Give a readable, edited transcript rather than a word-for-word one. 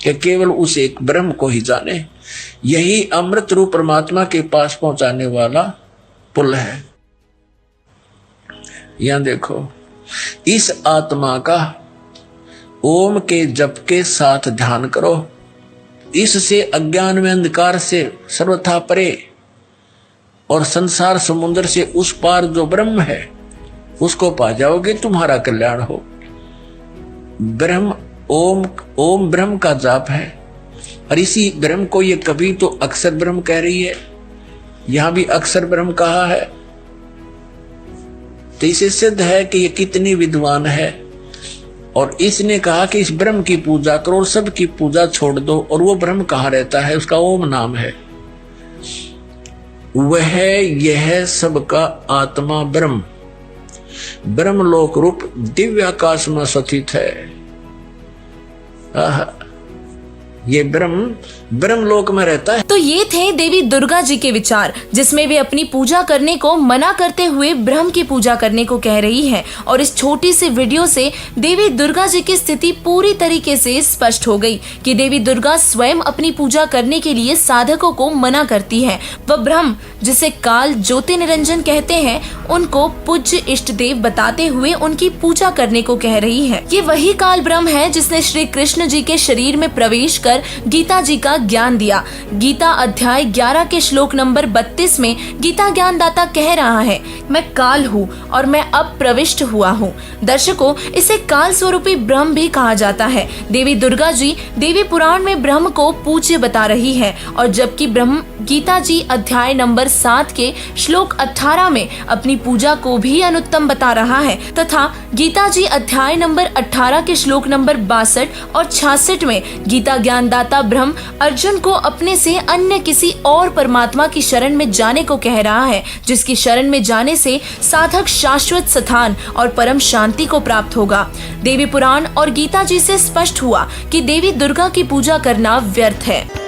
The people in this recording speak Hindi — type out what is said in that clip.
कि केवल उस एक ब्रह्म को ही जाने। यही अमृत रूप परमात्मा के पास पहुंचाने वाला पुल है। यहां देखो, इस आत्मा का ओम के जप के साथ ध्यान करो। इससे अज्ञान में अंधकार से सर्वथा परे और संसार समुद्र से उस पार जो ब्रह्म है उसको पा जाओगे, तुम्हारा कल्याण हो। ब्रह्म ओम, ओम ब्रह्म का जाप है। और इसी ब्रह्म को ये कभी तो अक्षर ब्रह्म कह रही है, यहां भी अक्षर ब्रह्म कहा है। तो इसे सिद्ध है कि ये कितनी विद्वान है। और इसने कहा कि इस ब्रह्म की पूजा करो और सबकी पूजा छोड़ दो। और वो ब्रह्म कहाँ रहता है? उसका ओम नाम है। वह यह सबका आत्मा ब्रह्म ब्रह्मलोक रूप दिव्य आकाश में स्थित है। ये ब्रह्मलोक में रहता है। तो ये थे देवी दुर्गा जी के विचार, जिसमें वे अपनी पूजा करने को मना करते हुए ब्रह्म की पूजा करने को कह रही है। और इस छोटी सी वीडियो से देवी दुर्गा जी की स्थिति पूरी तरीके से स्पष्ट हो गई कि देवी दुर्गा स्वयं अपनी पूजा करने के लिए साधकों को मना करती है। वह ब्रह्म, जिसे काल ज्योति निरंजन कहते हैं, उनको पूज्य इष्ट देव बताते हुए उनकी पूजा करने को कह रही है। ये वही काल ब्रह्म है जिसने श्री कृष्ण जी के शरीर में प्रवेश कर गीता जी का ज्ञान दिया। गीता अध्याय 11 के श्लोक नंबर 32 में गीता ज्ञानदाता कह रहा है, मैं काल हूँ और मैं अब प्रविष्ट हुआ हूँ। दर्शकों, इसे काल स्वरूपी ब्रह्म भी कहा जाता है। देवी दुर्गा जी देवी पुराण में ब्रह्म को पूज्य बता रही है, और जबकि ब्रह्म गीता जी अध्याय नंबर 7 के श्लोक 18 में अपनी पूजा को भी अनुत्तम बता रहा है, तथा गीता जी अध्याय नंबर 18 के श्लोक नंबर 62 और 66 में गीता ज्ञानदाता ब्रह्म अर्जुन को अपने से अन्य किसी और परमात्मा की शरण में जाने को कह रहा है, जिसकी शरण में जाने से साधक शाश्वत स्थान और परम शांति को प्राप्त होगा। देवी पुराण और गीता जी से स्पष्ट हुआ कि देवी दुर्गा की पूजा करना व्यर्थ है।